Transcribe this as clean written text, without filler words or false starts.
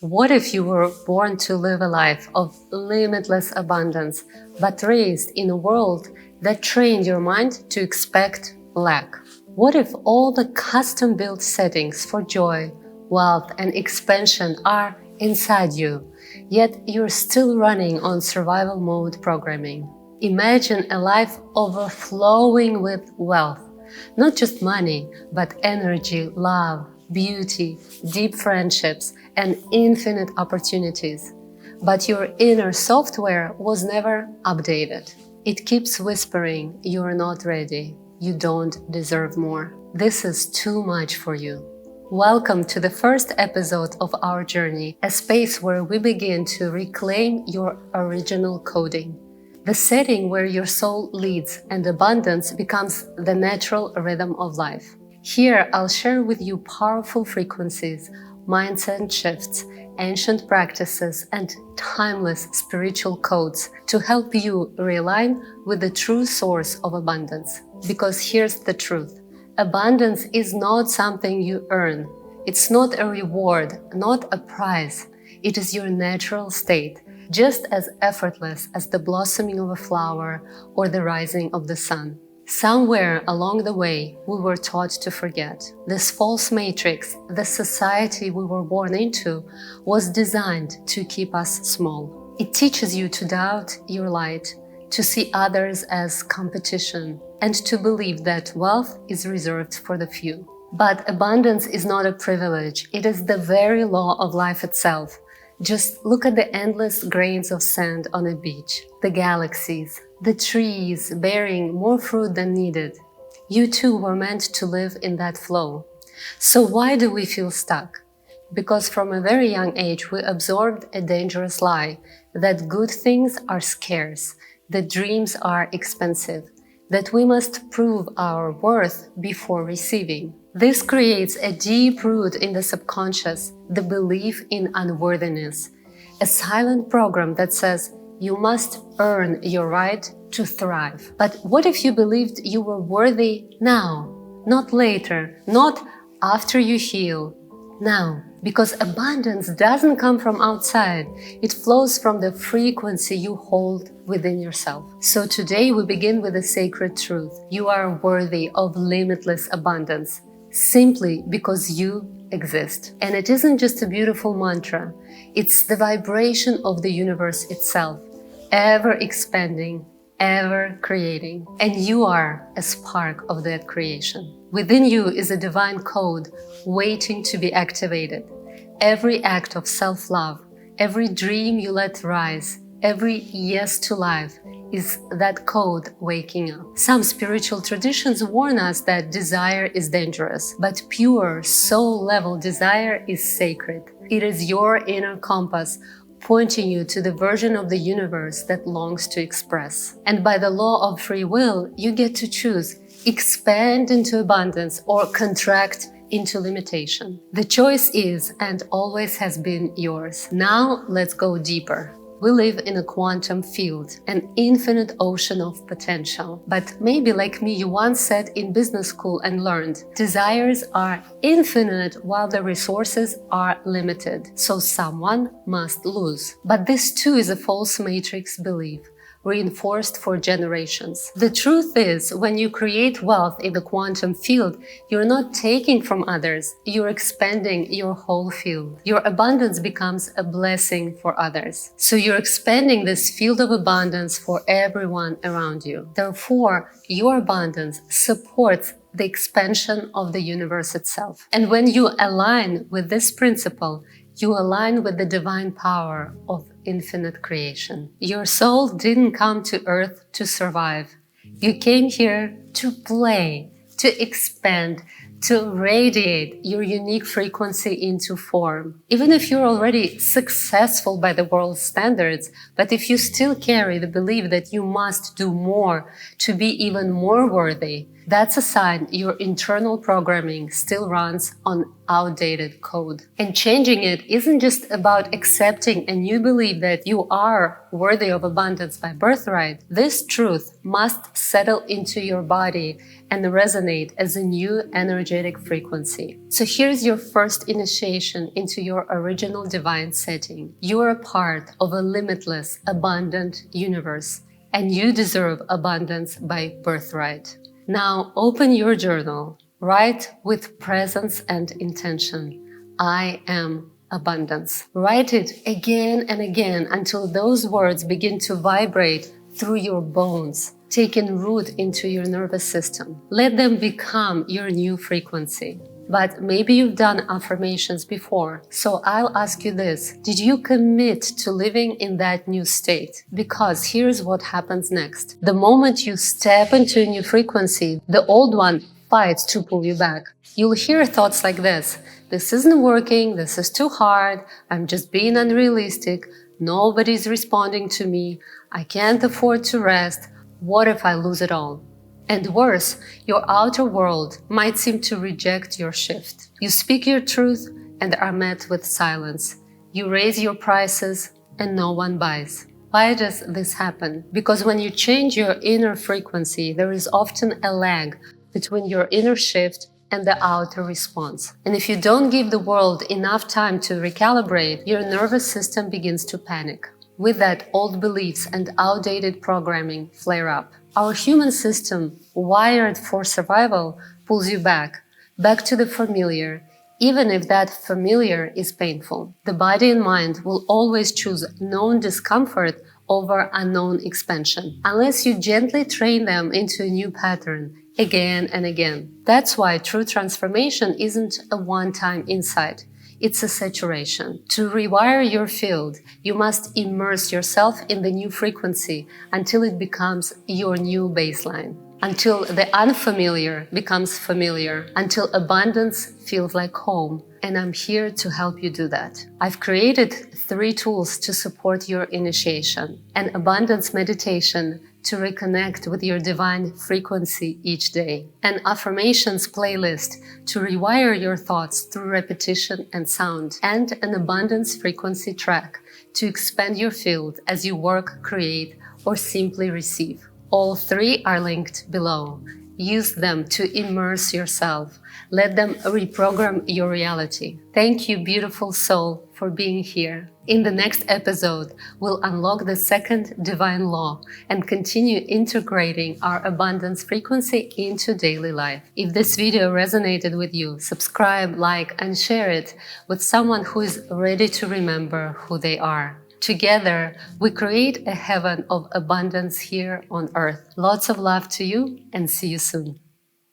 What if you were born to live a life of limitless abundance, but raised in a world that trained your mind to expect lack? What if all the custom-built settings for joy, wealth, and expansion are inside you, yet you're still running on survival mode programming? Imagine a life overflowing with wealth, not just money, but energy, love, beauty, deep friendships, and infinite opportunities. But your inner software was never updated. It keeps whispering, "You're not ready. You don't deserve more. This is too much for you." Welcome to the first episode of our journey, a space where we begin to reclaim your original coding. The setting where your soul leads and abundance becomes the natural rhythm of life. Here, I'll share with you powerful frequencies, mindset shifts, ancient practices, and timeless spiritual codes to help you realign with the true source of abundance. Because here's the truth. Abundance is not something you earn. It's not a reward, not a prize. It is your natural state, just as effortless as the blossoming of a flower or the rising of the sun. Somewhere along the way, we were taught to forget. This false matrix, the society we were born into, was designed to keep us small. It teaches you to doubt your light, to see others as competition, and to believe that wealth is reserved for the few. But abundance is not a privilege. It is the very law of life itself. Just look at the endless grains of sand on a beach, the galaxies, the trees bearing more fruit than needed. You too were meant to live in that flow. So why do we feel stuck? Because from a very young age we absorbed a dangerous lie that good things are scarce, that dreams are expensive, that we must prove our worth before receiving. This creates a deep root in the subconscious, the belief in unworthiness, a silent program that says you must earn your right to thrive. But what if you believed you were worthy now, not later, not after you heal, now? Because abundance doesn't come from outside, it flows from the frequency you hold within yourself. So today we begin with a sacred truth. You are worthy of limitless abundance, simply because you exist. And it isn't just a beautiful mantra, it's the vibration of the universe itself, ever expanding, ever creating. And you are a spark of that creation. Within you is a divine code waiting to be activated. Every act of self-love, every dream you let rise, every yes to life is that code waking up. Some spiritual traditions warn us that desire is dangerous, but pure soul-level desire is sacred. It is your inner compass pointing you to the version of the universe that longs to express. And by the law of free will, you get to choose: expand into abundance or contract into limitation. The choice is and always has been yours. Now let's go deeper. We live in a quantum field, an infinite ocean of potential. But maybe like me, you once sat in business school and learned, desires are infinite while the resources are limited, so someone must lose. But this too is a false matrix belief, reinforced for generations. The truth is, when you create wealth in the quantum field, you're not taking from others, you're expanding your whole field. Your abundance becomes a blessing for others. So you're expanding this field of abundance for everyone around you. Therefore, your abundance supports the expansion of the universe itself. And when you align with this principle, you align with the divine power of infinite creation. Your soul didn't come to earth to survive. You came here to play, to expand, to radiate your unique frequency into form. Even if you're already successful by the world's standards, but if you still carry the belief that you must do more to be even more worthy, That's a sign your internal programming still runs on outdated code. And changing it isn't just about accepting a new belief that you are worthy of abundance by birthright. This truth must settle into your body and resonate as a new energetic frequency. So here's your first initiation into your original divine setting. You are a part of a limitless, abundant universe, and you deserve abundance by birthright. Now open your journal. Write with presence and intention. I am abundance. Write it again and again until those words begin to vibrate through your bones, taking root into your nervous system. Let them become your new frequency. But maybe you've done affirmations before, so I'll ask you this. Did you commit to living in that new state? Because here's what happens next. The moment you step into a new frequency, the old one fights to pull you back. You'll hear thoughts like this. This isn't working, this is too hard, I'm just being unrealistic, nobody's responding to me, I can't afford to rest, what if I lose it all? And worse, your outer world might seem to reject your shift. You speak your truth and are met with silence. You raise your prices and no one buys. Why does this happen? Because when you change your inner frequency, there is often a lag between your inner shift and the outer response. And if you don't give the world enough time to recalibrate, your nervous system begins to panic. With that, old beliefs and outdated programming flare up. Our human system, wired for survival, pulls you back to the familiar, even if that familiar is painful. The body and mind will always choose known discomfort over unknown expansion, unless you gently train them into a new pattern again and again. That's why true transformation isn't a one-time insight. It's a saturation. To rewire your field, you must immerse yourself in the new frequency until it becomes your new baseline, until the unfamiliar becomes familiar, until abundance feels like home. And I'm here to help you do that. I've created 3 tools to support your initiation: an abundance meditation to reconnect with your divine frequency each day, an affirmations playlist to rewire your thoughts through repetition and sound, and an abundance frequency track to expand your field as you work, create, or simply receive. All 3 are linked below. Use them to immerse yourself. Let them reprogram your reality. Thank you, beautiful soul, for being here. In the next episode, we'll unlock the 2nd divine law and continue integrating our abundance frequency into daily life. If this video resonated with you, subscribe, like, and share it with someone who is ready to remember who they are. Together, we create a heaven of abundance here on earth. Lots of love to you, and see you soon.